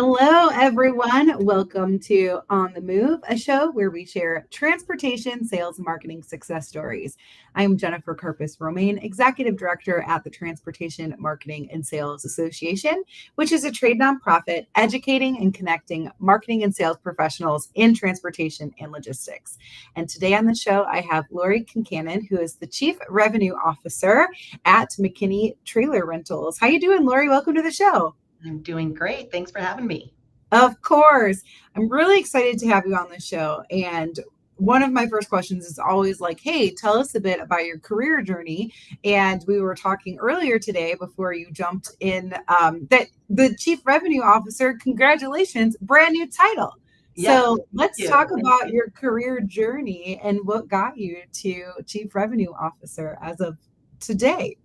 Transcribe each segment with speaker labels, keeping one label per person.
Speaker 1: Hello, everyone. Welcome to On the Move, a show where we share transportation, sales, and marketing success stories. I'm Jennifer Karpus Romaine, Executive Director at the Transportation Marketing and Sales Association, which is a trade nonprofit educating and connecting marketing and sales professionals in transportation and logistics. And today on the show, I have Lori Kincannon, who is the Chief Revenue Officer at McKinney Trailer Rentals. How you doing, Lori? Welcome to the show.
Speaker 2: I'm doing great. Thanks for having me.
Speaker 1: Of course. I'm really excited to have you on the show. And one of my first questions is always like, hey, tell us a bit about your career journey. And we were talking earlier today before you jumped in that the Chief Revenue Officer, congratulations, brand new title.
Speaker 2: Yes,
Speaker 1: So let's
Speaker 2: thank
Speaker 1: talk
Speaker 2: you.
Speaker 1: about your career journey and what got you to Chief Revenue Officer as of today.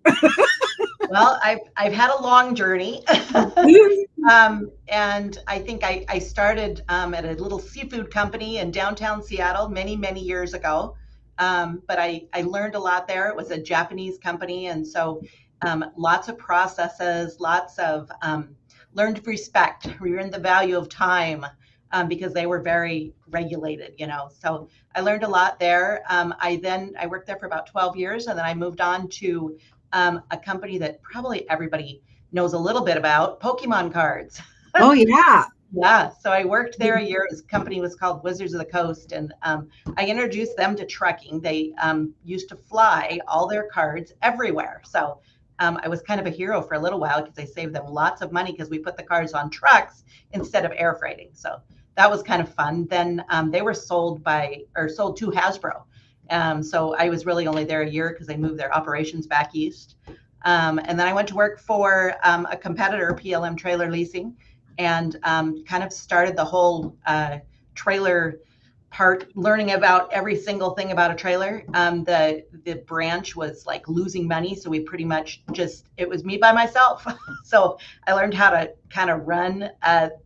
Speaker 2: Well, I've had a long journey, and I think I started at a little seafood company in downtown Seattle many years ago. But I learned a lot there. It was a Japanese company, and so lots of processes, lots of learned respect. We learned the value of time because they were very regulated. So I learned a lot there. I worked there for about 12 years, and then I moved on to a company that probably everybody knows a little bit about, Pokemon cards.
Speaker 1: Oh, yeah.
Speaker 2: Yeah, so I worked there a year. This company was called Wizards of the Coast, and I introduced them to trucking. They used to fly all their cards everywhere. So I was kind of a hero for a little while because I saved them lots of money because we put the cards on trucks instead of air freighting. So that was kind of fun. Then they were sold to Hasbro. So I was really only there a year because they moved their operations back east. And then I went to work for a competitor, PLM Trailer Leasing, and kind of started the whole trailer part, learning about every single thing about a trailer. The branch was like losing money, so we pretty much it was me by myself. So I learned how to kind of run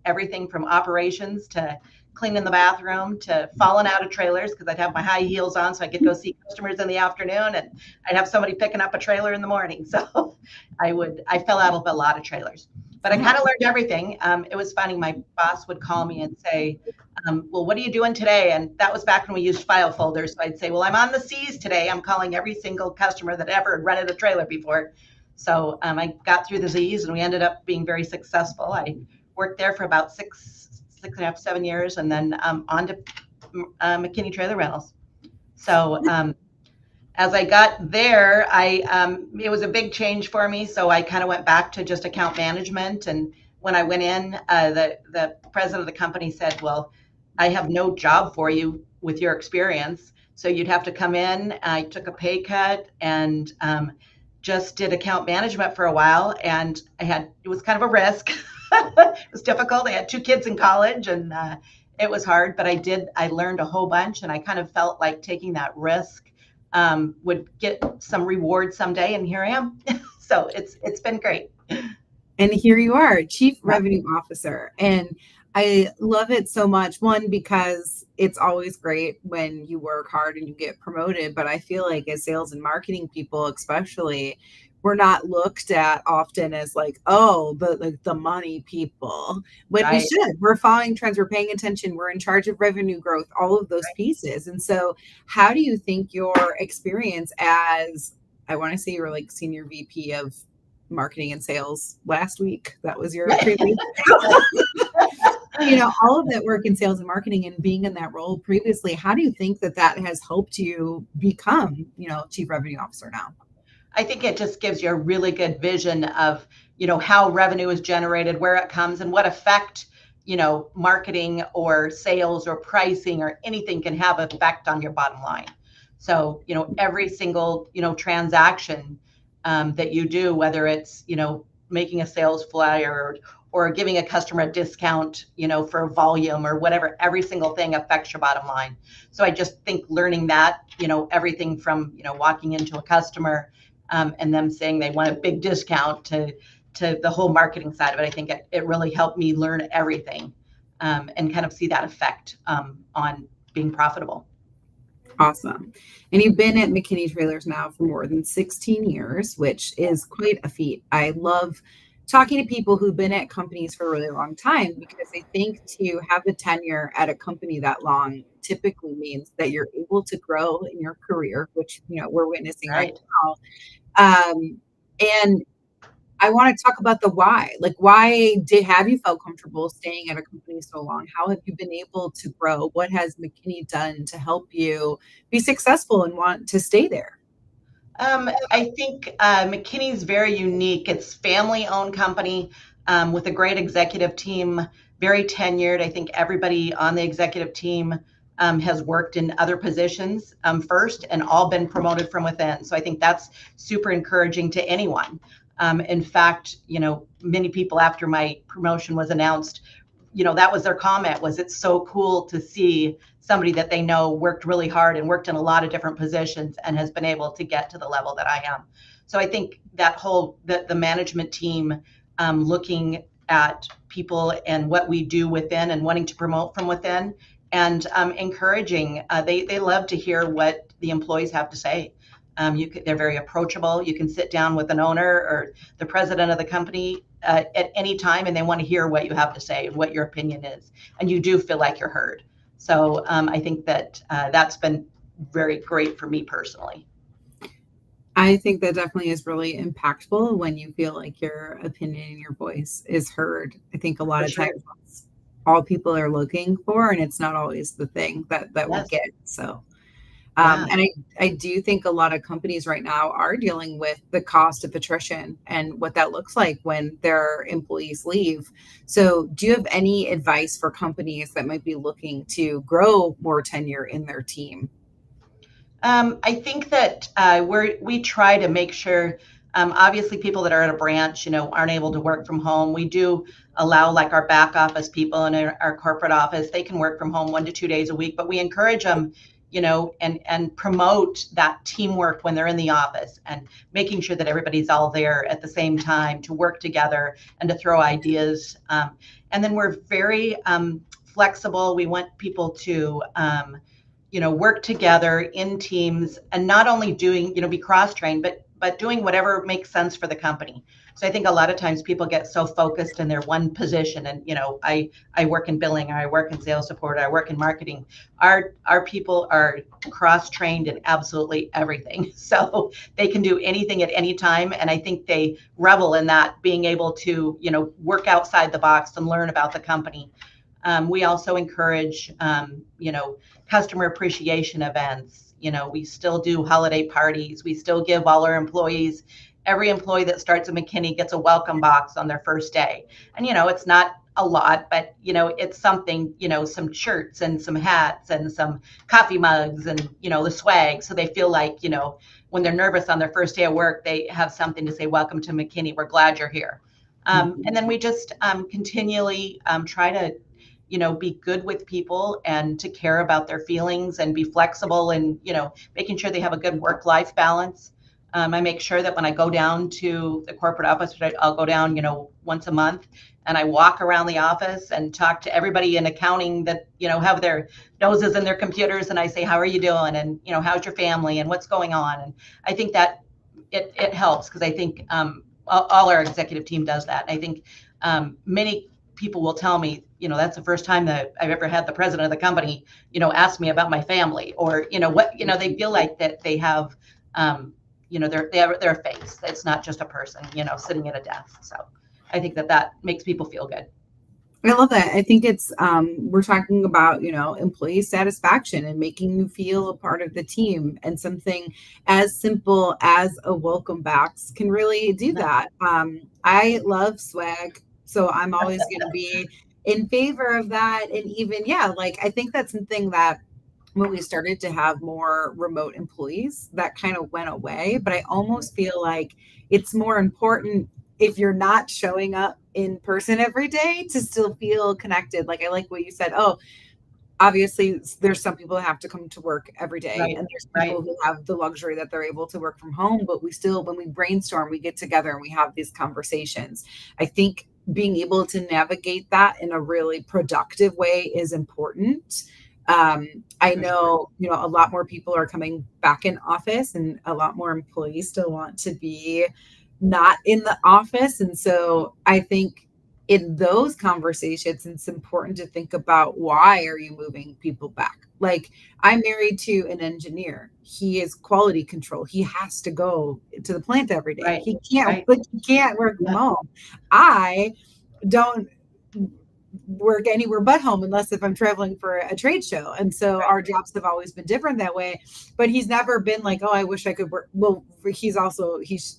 Speaker 2: everything from operations to cleaning the bathroom to falling out of trailers because I'd have my high heels on so I could go see customers in the afternoon, and I'd have somebody picking up a trailer in the morning. So I fell out of a lot of trailers, but I kind of learned everything. It was funny. My boss would call me and say, well, what are you doing today? And that was back when we used file folders. So I'd say, well, I'm on the seas today. I'm calling every single customer that ever rented a trailer before. So I got through the Z's, and we ended up being very successful. I worked there for about six and a half, 7 years, and then on to McKinney Trailer Rentals. So as I got there, it was a big change for me. So I kind of went back to just account management. And when I went in, the president of the company said, well, I have no job for you with your experience. So you'd have to come in. I took a pay cut and just did account management for a while. And it was kind of a risk. It was difficult. I had 2 kids in college, and it was hard, but I learned a whole bunch, and I kind of felt like taking that risk would get some reward someday, and here I am. So it's been great.
Speaker 1: And here you are, Chief Revenue Officer. And I love it so much. One, because it's always great when you work hard and you get promoted. But I feel like as sales and marketing people, especially, we're not looked at often as like, oh, the money people. When we
Speaker 2: Right.
Speaker 1: should. We're following trends. We're paying attention. We're in charge of revenue growth, all of those pieces. And so how do you think your experience as, I want to say you were like senior VP of marketing and sales last week. That was your previous, all of that work in sales and marketing and being in that role previously. How do you think that has helped you become, Chief Revenue Officer now?
Speaker 2: I think it just gives you a really good vision of, how revenue is generated, where it comes, and what effect, marketing or sales or pricing or anything can have an effect on your bottom line. So, every single, transaction that you do, whether it's, making a sales flyer or giving a customer a discount, for a volume or whatever, every single thing affects your bottom line. So I just think learning that, everything from, walking into a customer and them saying they want a big discount to the whole marketing side of it, I think it really helped me learn everything and kind of see that effect on being profitable.
Speaker 1: Awesome. And you've been at McKinney Trailers now for more than 16 years, which is quite a feat. I love talking to people who've been at companies for a really long time, because I think to have a tenure at a company that long typically means that you're able to grow in your career, which we're witnessing right
Speaker 2: Right.
Speaker 1: now. And I want to talk about the why. Like, have you felt comfortable staying at a company so long? How have you been able to grow? What has McKinney done to help you be successful and want to stay there?
Speaker 2: I think McKinney's very unique. It's family-owned company with a great executive team, very tenured. I think everybody on the executive team has worked in other positions first and all been promoted from within. So I think that's super encouraging to anyone. In fact, many people after my promotion was announced, that was their comment, was it's so cool to see somebody that they know worked really hard and worked in a lot of different positions and has been able to get to the level that I am. So I think that the management team looking at people and what we do within and wanting to promote from within and encouraging, they love to hear what the employees have to say. They're very approachable. You can sit down with an owner or the president of the company at any time, and they want to hear what you have to say and what your opinion is, and you do feel like you're heard. So I think that that's been very great for me personally.
Speaker 1: I think that definitely is really impactful when you feel like your opinion and your voice is heard. I think a lot
Speaker 2: For
Speaker 1: of
Speaker 2: sure.
Speaker 1: times that's all people are looking for, and it's not always the thing that we
Speaker 2: Yes.
Speaker 1: get. So,
Speaker 2: Yeah.
Speaker 1: and I do think a lot of companies right now are dealing with the cost of attrition and what that looks like when their employees leave. So, do you have any advice for companies that might be looking to grow more tenure in their team?
Speaker 2: I think that we try to make sure, obviously, people that are at a branch, aren't able to work from home. We do allow, like, our back office people and our corporate office, they can work from home 1 to 2 days a week, but we encourage them, and promote that teamwork when they're in the office and making sure that everybody's all there at the same time to work together and to throw ideas. And then we're very flexible. We want people to, work together in teams and not only doing, be cross-trained, but doing whatever makes sense for the company. So I think a lot of times people get so focused in their one position and, I work in billing, or I work in sales support, or I work in marketing. Our people are cross-trained in absolutely everything. So they can do anything at any time. And I think they revel in that, being able to, work outside the box and learn about the company. We also encourage, customer appreciation events. We still do holiday parties. We still give all our employees, every employee that starts at McKinney gets a welcome box on their first day. And, it's not a lot, but, it's something, some shirts and some hats and some coffee mugs and, the swag. So they feel like, when they're nervous on their first day of work, they have something to say, welcome to McKinney. We're glad you're here. And then we just continually try to, be good with people and to care about their feelings and be flexible and, making sure they have a good work-life balance. I make sure that when I go down to the corporate office, I'll go down, once a month, and I walk around the office and talk to everybody in accounting that, have their noses in their computers. And I say, how are you doing? And, how's your family and what's going on? And I think that it helps, because I think all our executive team does that. I think many people will tell me, that's the first time that I've ever had the president of the company, ask me about my family, or, they feel like that they have, their face. It's not just a person, sitting at a desk. So I think that makes people feel good.
Speaker 1: I love that. I think it's we're talking about, employee satisfaction and making you feel a part of the team, and something as simple as a welcome backs can really do that. I love swag, so I'm always going to be in favor of that. And even, yeah, like, I think that's something that when we started to have more remote employees, that kind of went away. But I almost feel like it's more important, if you're not showing up in person every day, to still feel connected. Like, I like what you said. Oh, obviously there's some people that have to come to work every day,
Speaker 2: Right.
Speaker 1: and there's
Speaker 2: Right.
Speaker 1: people who have the luxury that they're able to work from home, but we still, when we brainstorm, we get together and we have these conversations. I think being able to navigate that in a really productive way is important. I
Speaker 2: For sure.
Speaker 1: know, a lot more people are coming back in office, and a lot more employees still want to be not in the office. And so I think in those conversations, it's important to think about, why are you moving people back? Like, I'm married to an engineer. He is quality control. He has to go to the plant every day.
Speaker 2: Right. Right.
Speaker 1: He can't work from
Speaker 2: Yeah.
Speaker 1: home. I don't work anywhere but home, unless if I'm traveling for a trade show. And so
Speaker 2: Right.
Speaker 1: our jobs have always been different that way. But he's never been like, oh, I wish I could work. Well, he's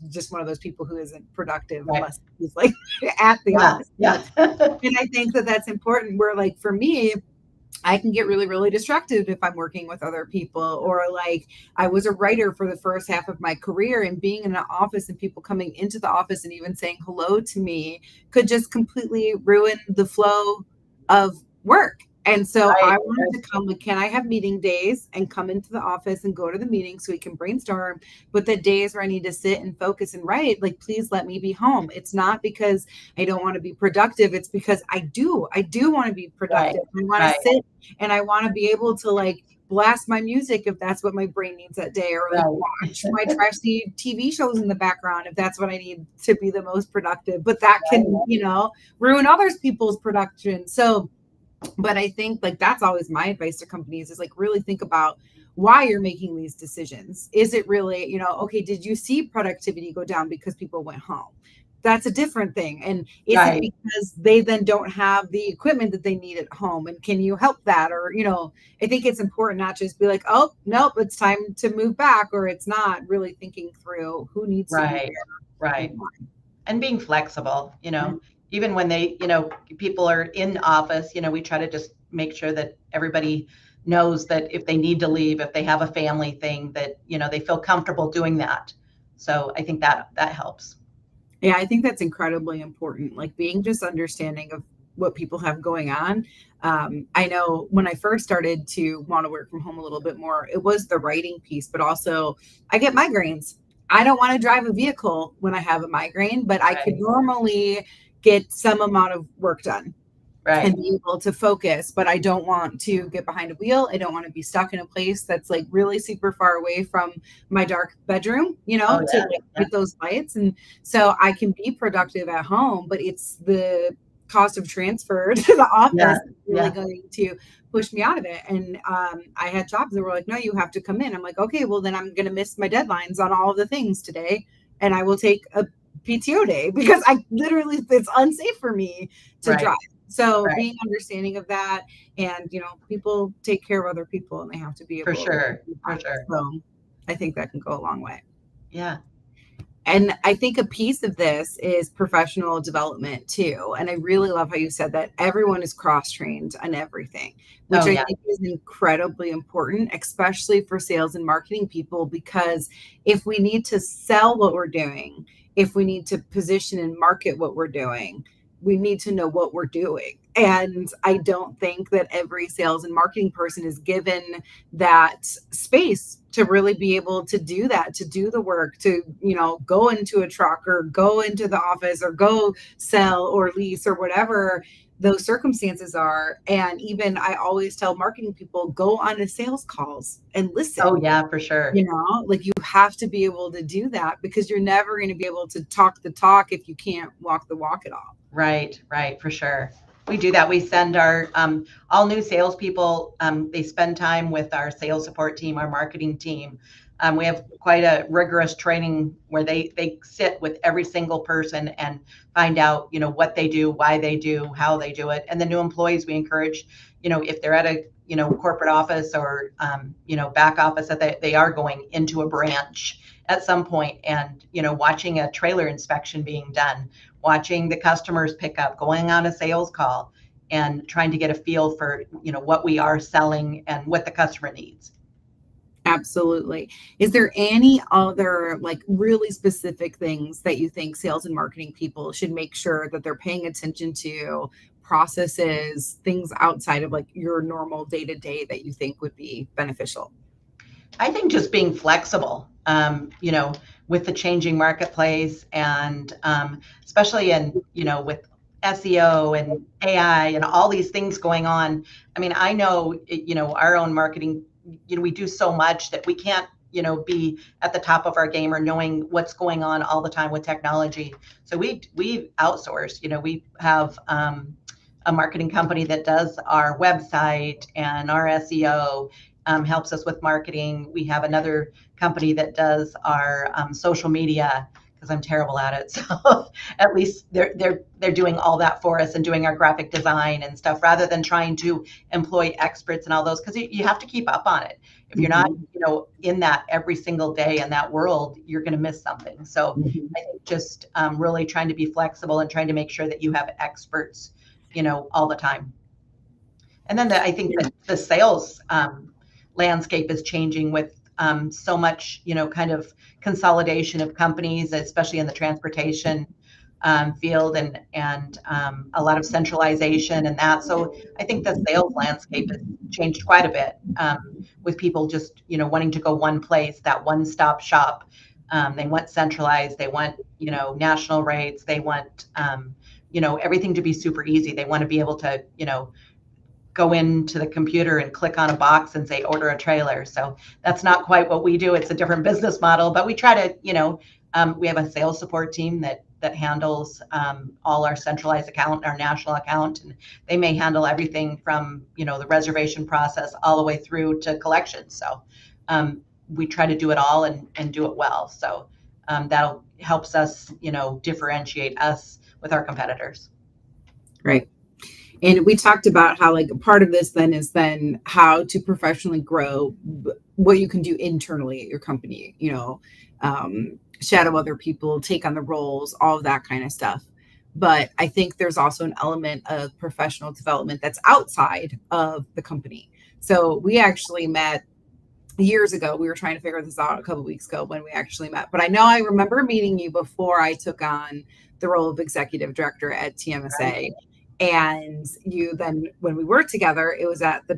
Speaker 1: just one of those people who isn't productive
Speaker 2: Right.
Speaker 1: unless he's like at the
Speaker 2: Yeah.
Speaker 1: office.
Speaker 2: Yeah.
Speaker 1: And I think that that's important. Where, like, for me, I can get really, really distracted if I'm working with other people. Or, like, I was a writer for the first half of my career, and being in an office and people coming into the office and even saying hello to me could just completely ruin the flow of work. And so
Speaker 2: Right.
Speaker 1: I wanted to come, like, can I have meeting days and come into the office and go to the meeting so we can brainstorm? But the days where I need to sit and focus and write, like, please let me be home. It's not because I don't want to be productive. It's because I do want to be
Speaker 2: Right.
Speaker 1: productive. I want to
Speaker 2: Right.
Speaker 1: sit and I want to be able to, like, blast my music if that's what my brain needs that day, or like
Speaker 2: Right.
Speaker 1: watch my trashy TV shows in the background if that's what I need to be the most productive. But that
Speaker 2: Right.
Speaker 1: can, ruin other people's production. So, but I think, like, that's always my advice to companies, is, like, really think about why you're making these decisions. Is it really, okay, did you see productivity go down because people went home? That's a different thing. And is it
Speaker 2: Right.
Speaker 1: because they then don't have the equipment that they need at home? And can you help that? Or, I think it's important not just be like, oh, nope, it's time to move back, or it's not, really thinking through who needs to be
Speaker 2: Right.
Speaker 1: there and
Speaker 2: Right.
Speaker 1: why.
Speaker 2: And being flexible, even when people are in office, we try to just make sure that everybody knows that if they need to leave, if they have a family thing, that, they feel comfortable doing that. So I think that helps.
Speaker 1: Yeah, I think that's incredibly important. Like, being just understanding of what people have going on. I know when I first started to want to work from home a little bit more, it was the writing piece, but also I get migraines. I don't want to drive a vehicle when I have a migraine, but I could
Speaker 2: Right.
Speaker 1: normally get some amount of work done and
Speaker 2: Right.
Speaker 1: be able to focus. But I don't want to get behind a wheel. I don't want to be stuck in a place that's, like, really super far away from my dark bedroom,
Speaker 2: Oh
Speaker 1: to,
Speaker 2: yeah.
Speaker 1: like,
Speaker 2: Yeah.
Speaker 1: get those lights. And so I can be productive at home, but it's the cost of transfer to the
Speaker 2: Yeah.
Speaker 1: office really
Speaker 2: Yeah.
Speaker 1: going to push me out of it. And I had jobs that were like, no, you have to come in. I'm like, okay, well, then I'm going to miss my deadlines on all of the things today. And I will take a PTO day because it's unsafe for me to
Speaker 2: Right.
Speaker 1: drive. So
Speaker 2: Right.
Speaker 1: being understanding of that, and, people take care of other people, and they have to be
Speaker 2: For
Speaker 1: able to
Speaker 2: sure.
Speaker 1: do
Speaker 2: For
Speaker 1: that.
Speaker 2: sure.
Speaker 1: So I think that can go a long way.
Speaker 2: Yeah.
Speaker 1: And I think a piece of this is professional development too. And I really love how you said that everyone is cross-trained on everything, which
Speaker 2: Oh
Speaker 1: I
Speaker 2: yeah.
Speaker 1: think is incredibly important, especially for sales and marketing people, because if we need to sell what we're doing, if we need to position and market what we're doing, we need to know what we're doing. And I don't think that every sales and marketing person is given that space to really be able to do that, to do the work, to, go into a truck or go into the office or go sell or lease or whatever those circumstances are. And even I always tell marketing people, go on to sales calls and listen.
Speaker 2: Oh yeah. For sure.
Speaker 1: Like, you have to be able to do that, because you're never going to be able to talk the talk if you can't walk the walk at all.
Speaker 2: Right. Right. For sure. We do that. We send our all new salespeople. They spend time with our sales support team, our marketing team. We have quite a rigorous training where they sit with every single person and find out, what they do, why they do, how they do it. And the new employees, we encourage, if they're at a corporate office or back office, that they are going into a branch at some point, and watching a trailer inspection being done, watching the customers pick up, going on a sales call, and trying to get a feel for what we are selling and what the customer needs.
Speaker 1: Absolutely. Is there any other, like, really specific things that you think sales and marketing people should make sure that they're paying attention to, processes, things outside of, like, your normal day to day, that you think would be beneficial?
Speaker 2: I think just being flexible, with the changing marketplace, and especially with SEO and AI and all these things going on. I mean, I know, our own marketing, we do so much that we can't be at the top of our game or knowing what's going on all the time with technology. So we outsource. We have a marketing company that does our website and our SEO, helps us with marketing. We have another company that does our social media, because I'm terrible at it. So at least they're doing all that for us and doing our graphic design and stuff, rather than trying to employ experts and all those, because you have to keep up on it. If you're not, in that every single day in that world, you're going to miss something. So I think just really trying to be flexible and trying to make sure that you have experts, all the time. And then I think that the sales landscape is changing with so much, kind of consolidation of companies, especially in the transportation field, and a lot of centralization and that. So I think the sales landscape has changed quite a bit, with people just, wanting to go one place, that one-stop shop. They want centralized, they want, national rates, they want, everything to be super easy. They want to be able to, go into the computer and click on a box and say, order a trailer. So that's not quite what we do. It's a different business model, but we try to, we have a sales support team that handles all our centralized account, our national account, and they may handle everything from, the reservation process all the way through to collections. So we try to do it all and do it well. So that'll helps us, differentiate us with our competitors.
Speaker 1: Right. And we talked about how, like, part of this then is how to professionally grow what you can do internally at your company, shadow other people, take on the roles, all of that kind of stuff. But I think there's also an element of professional development that's outside of the company. So we actually met years ago. We were trying to figure this out a couple of weeks ago when we actually met. But I remember meeting you before I took on the role of executive director at TMSA. Right. And you then, when we worked together, it was at the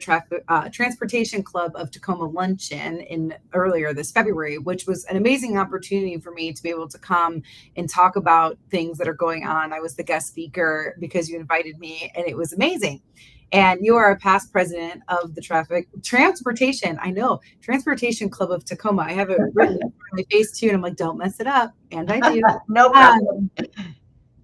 Speaker 1: Transportation Club of Tacoma luncheon in earlier this February, which was an amazing opportunity for me to be able to come and talk about things that are going on. I was the guest speaker because you invited me, and it was amazing. And you are a past president of the Transportation Club of Tacoma. I have it written on my face too, and I'm like, don't mess it up. And I do.
Speaker 2: No problem.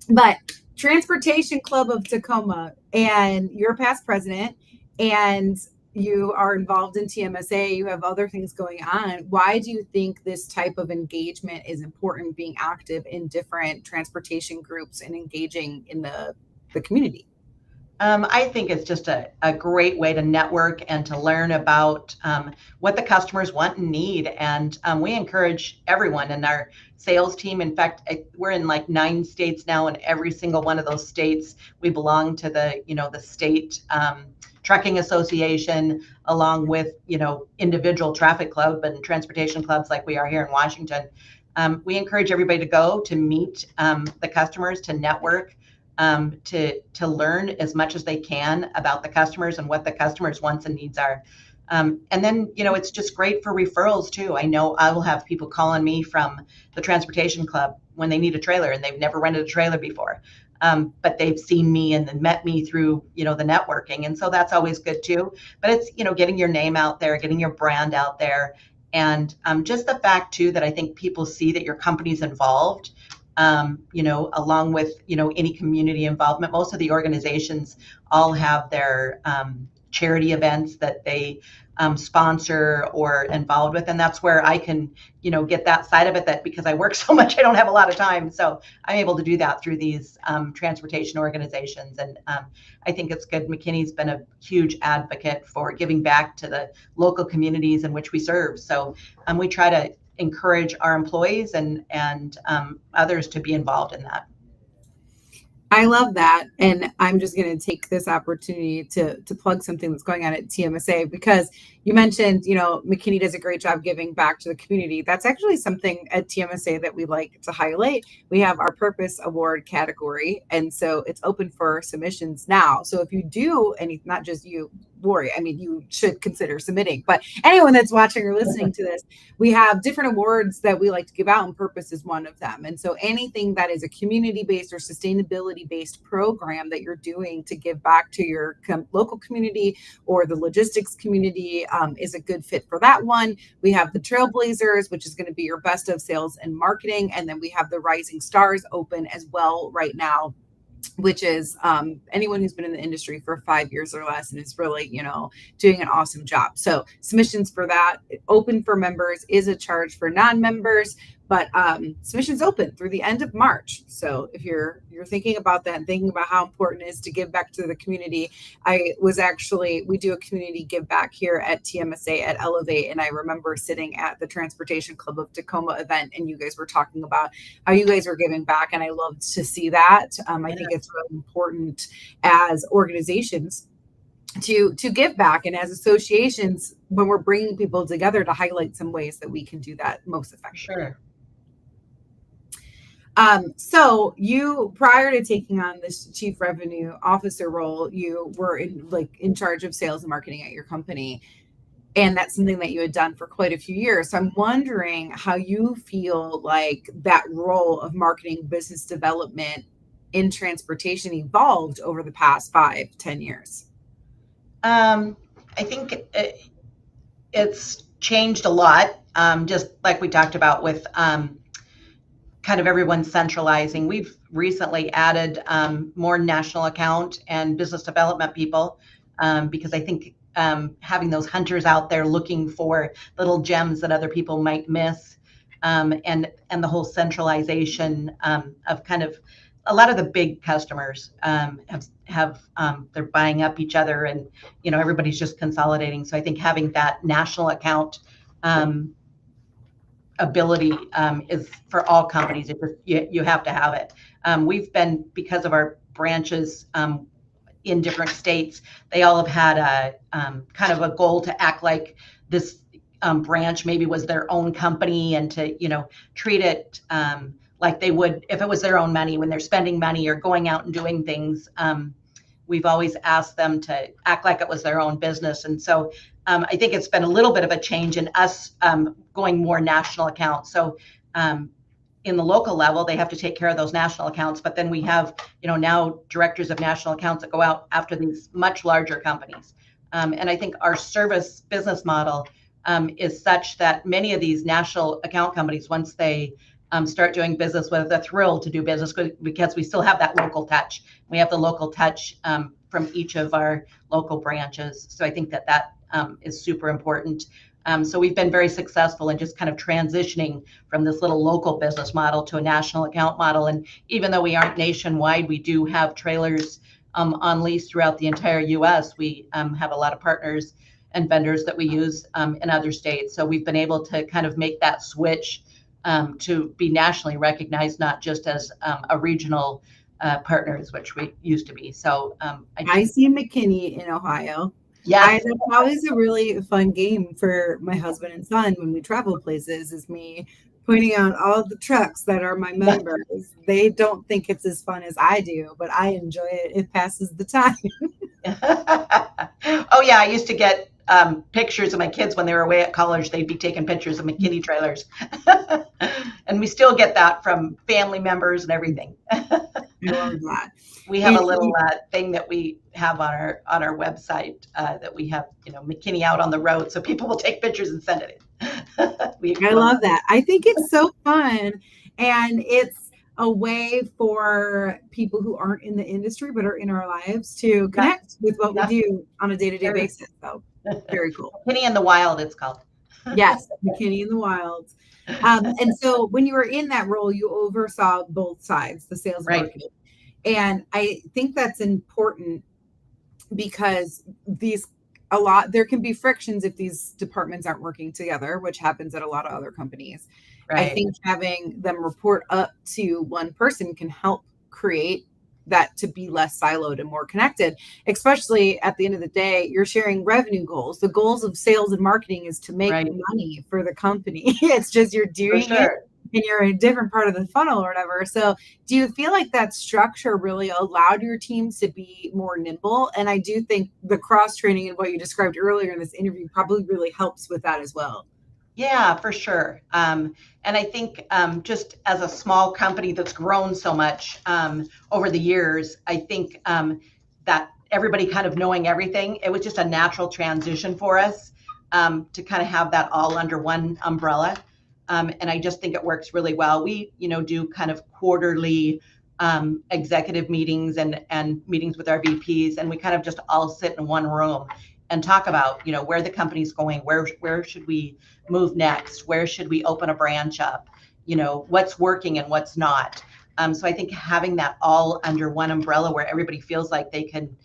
Speaker 1: But Transportation Club of Tacoma, and you're past president, and you are involved in TMSA. You have other things going on. Why do you think this type of engagement is important, being active in different transportation groups and engaging in the community?
Speaker 2: I think it's just a great way to network and to learn about what the customers want and need. And we encourage everyone in our sales team. In fact, we're in like 9 states now, and every single one of those states, we belong to the state trucking association, along with, individual traffic club and transportation clubs like we are here in Washington. We encourage everybody to go to meet the customers, to network, to learn as much as they can about the customers and what the customers' wants and needs are. And then, it's just great for referrals too. I know I will have people calling me from the transportation club when they need a trailer and they've never rented a trailer before. But they've seen me and then met me through, the networking. And so that's always good too. But it's, getting your name out there, getting your brand out there. And just the fact too, that I think people see that your company's involved, along with, any community involvement. Most of the organizations all have their charity events that they sponsor or involved with. And that's where I can, get that side of it, that because I work so much, I don't have a lot of time. So I'm able to do that through these transportation organizations. And I think it's good. McKinney's been a huge advocate for giving back to the local communities in which we serve. So we try to encourage our employees and others to be involved in that.
Speaker 1: I love that. And I'm just going to take this opportunity to plug something that's going on at TMSA, because you mentioned, McKinney does a great job giving back to the community. That's actually something at TMSA that we like to highlight. We have our Purpose Award category, and so it's open for submissions now. So if you do not just you, Lori, I mean, you should consider submitting. But anyone that's watching or listening to this, we have different awards that we like to give out, and Purpose is one of them. And so anything that is a community-based or sustainability-based program that you're doing to give back to your local community or the logistics community is a good fit for that one. We have the Trailblazers, which is going to be your best of sales and marketing. And then we have the Rising Stars open as well right now, which is anyone who's been in the industry for 5 years or less and is really, doing an awesome job. So submissions for that open for members, is a charge for non-members, but submissions open through the end of March. So if you're thinking about that and thinking about how important it is to give back to the community, we do a community give back here at TMSA at Elevate. And I remember sitting at the Transportation Club of Tacoma event, and you guys were talking about how you guys were giving back. And I love to see that. I think it's really important as organizations to give back, and as associations, when we're bringing people together, to highlight some ways that we can do that most effectively.
Speaker 2: Sure.
Speaker 1: So you, prior to taking on this chief revenue officer role, you were in charge of sales and marketing at your company. And that's something that you had done for quite a few years. So I'm wondering how you feel like that role of marketing business development in transportation evolved over the past 5-10 years.
Speaker 2: I think it's changed a lot. Just like we talked about with kind of everyone centralizing. We've recently added more national account and business development people because I think having those hunters out there looking for little gems that other people might miss, and the whole centralization of kind of a lot of the big customers have they're buying up each other, and everybody's just consolidating. So I think having that national account ability is for all companies. You have to have it. We've been, because of our branches in different states, they all have had a kind of a goal to act like this branch maybe was their own company, and to treat it like they would if it was their own money when they're spending money or going out and doing things. We've always asked them to act like it was their own business. And so I think it's been a little bit of a change in us going more national accounts. So in the local level, they have to take care of those national accounts. But then we have, now directors of national accounts that go out after these much larger companies. And I think our service business model is such that many of these national account companies, once they start doing business with, they're thrilled to do business because we still have that local touch. We have the local touch from each of our local branches. So I think that is super important. So we've been very successful in just kind of transitioning from this little local business model to a national account model. And even though we aren't nationwide, we do have trailers on lease throughout the entire U.S. We have a lot of partners and vendors that we use in other states. So we've been able to kind of make that switch to be nationally recognized, not just as a regional partners, which we used to be. So
Speaker 1: I see McKinney in Ohio.
Speaker 2: Yeah,
Speaker 1: that's always a really fun game for my husband and son when we travel places, is me pointing out all the trucks that are my members. They don't think it's as fun as I do, but I enjoy it. It passes the time.
Speaker 2: Oh yeah, I used to get pictures of my kids when they were away at college. They'd be taking pictures of McKinney trailers. And we still get that from family members and everything.
Speaker 1: I love that.
Speaker 2: We have a little thing that we have on our website that we have, McKinney out on the road, so people will take pictures and send it in.
Speaker 1: I love that. I think it's so fun, and it's a way for people who aren't in the industry but are in our lives to connect with what we do on a day-to-day basis. So very cool.
Speaker 2: McKinney in the Wild, it's called.
Speaker 1: Yes, McKinney in the Wild. And so when you were in that role, you oversaw both sides, the sales and marketing. And I think that's important because there can be frictions if these departments aren't working together, which happens at a lot of other companies. Right. I think having them report up to one person can help create that to be less siloed and more connected, especially at the end of the day, you're sharing revenue goals. The goals of sales and marketing is to make money for the company. It's just you're doing it and you're in a different part of the funnel or whatever. So do you feel like that structure really allowed your teams to be more nimble? And I do think the cross training and what you described earlier in this interview probably really helps with that as well.
Speaker 2: Yeah, for sure. And I think just as a small company that's grown so much over the years, I think that everybody kind of knowing everything, it was just a natural transition for us to kind of have that all under one umbrella. And I just think it works really well. We, do kind of quarterly executive meetings and meetings with our VPs, and we kind of just all sit in one room and talk about, where the company's going, where should we move next, where should we open a branch up, what's working and what's not. So I think having that all under one umbrella where everybody feels like they can,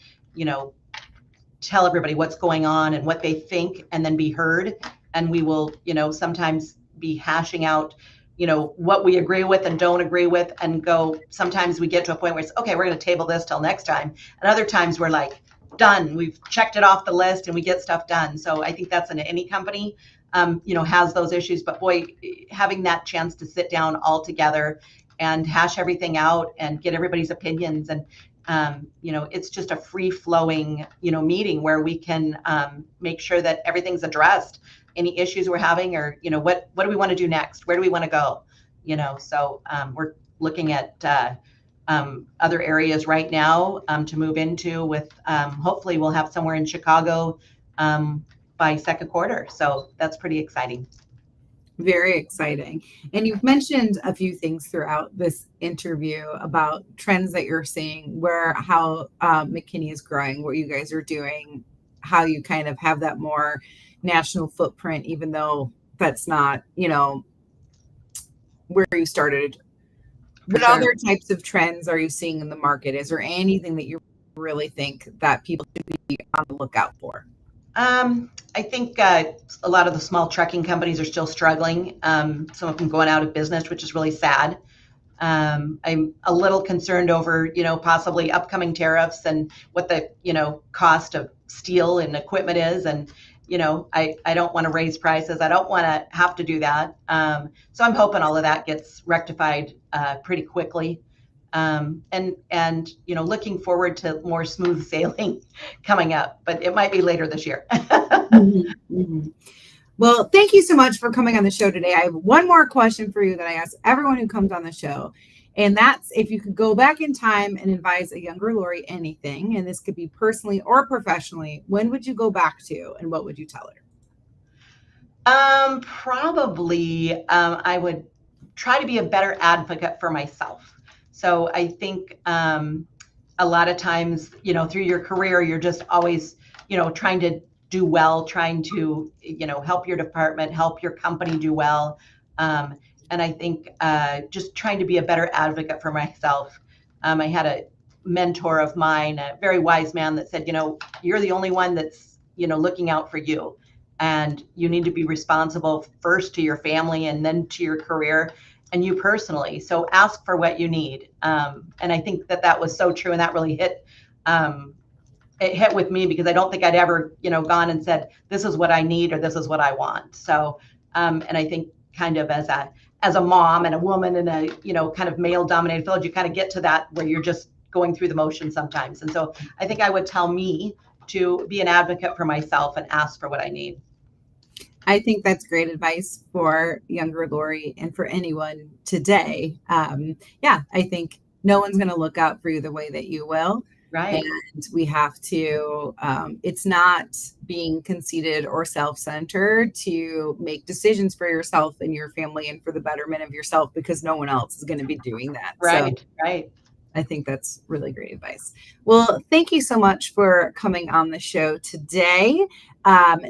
Speaker 2: tell everybody what's going on and what they think and then be heard. And we will, sometimes be hashing out, what we agree with and don't agree with, and go, sometimes we get to a point where it's, okay, we're going to table this till next time. And other times we're like, done, we've checked it off the list and we get stuff done. So I think that's in any company, has those issues, but boy, having that chance to sit down all together and hash everything out and get everybody's opinions. And, it's just a free flowing, meeting where we can make sure that everything's addressed, any issues we're having, or, what do we want to do next? Where do we want to go? So we're looking at other areas right now to move into with, hopefully we'll have somewhere in Chicago by second quarter. So that's pretty exciting.
Speaker 1: Very exciting. And you've mentioned a few things throughout this interview about trends that you're seeing, how McKinney is growing, what you guys are doing, how you kind of have that more national footprint, even though that's not, where you started. What other types of trends are you seeing in the market? Is there anything that you really think that people should be on the lookout for?
Speaker 2: I think a lot of the small trucking companies are still struggling. Some of them going out of business, which is really sad. I'm a little concerned over, possibly upcoming tariffs and what the, cost of steel and equipment is. And, I don't want to raise prices. I don't want to have to do that. So I'm hoping all of that gets rectified pretty quickly. And looking forward to more smooth sailing coming up, but it might be later this year.
Speaker 1: Well, thank you so much for coming on the show today. I have one more question for you that I ask everyone who comes on the show. And that's, if you could go back in time and advise a younger Lori anything, and this could be personally or professionally, when would you go back to and what would you tell
Speaker 2: her? Probably I would try to be a better advocate for myself. So I think a lot of times, through your career, you're just always, trying to do well, trying to, help your department, help your company do well. And I think just trying to be a better advocate for myself. I had a mentor of mine, a very wise man, that said, you're the only one that's, looking out for you. And you need to be responsible first to your family and then to your career and you personally. So ask for what you need. And I think that was so true. And that really hit, it hit with me, because I don't think I'd ever, gone and said, this is what I need, or this is what I want. So, and I think kind of as a mom and a woman in a, kind of male dominated field, you kind of get to that where you're just going through the motions sometimes. And so I think I would tell me to be an advocate for myself and ask for what I need.
Speaker 1: I think that's great advice for younger Lori and for anyone today. I think no one's going to look out for you the way that you will.
Speaker 2: Right.
Speaker 1: And we have to, it's not being conceited or self-centered to make decisions for yourself and your family and for the betterment of yourself, because no one else is going to be doing that.
Speaker 2: Right.
Speaker 1: So
Speaker 2: right.
Speaker 1: I think that's really great advice. Well, thank you so much for coming on the show today.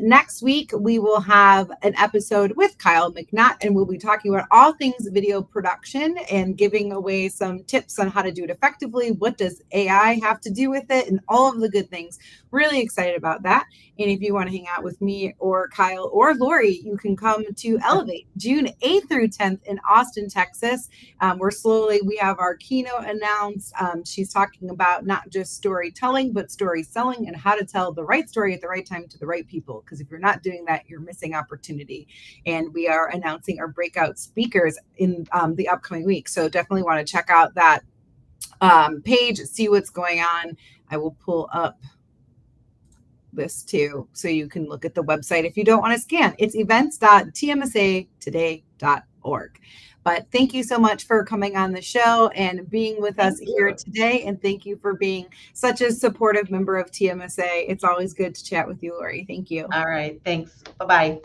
Speaker 1: Next week, we will have an episode with Kyle McNutt, and we'll be talking about all things video production and giving away some tips on how to do it effectively. What does AI have to do with it, and all of the good things. Really excited about that. And if you want to hang out with me or Kyle or Lori, you can come to Elevate June 8th through 10th in Austin, Texas. We have our keynote announced. She's talking about not just storytelling, but story selling and how to tell the right story at the right time to the right right people, because if you're not doing that, you're missing opportunity. And we are announcing our breakout speakers in the upcoming week. So definitely want to check out that page, see what's going on. I will pull up this too, so you can look at the website if you don't want to scan. It's events.tmsatoday.org. But thank you so much for coming on the show and being with us here today. And thank you for being such a supportive member of TMSA. It's always good to chat with you, Lori. Thank you.
Speaker 2: All right. Thanks. Bye-bye.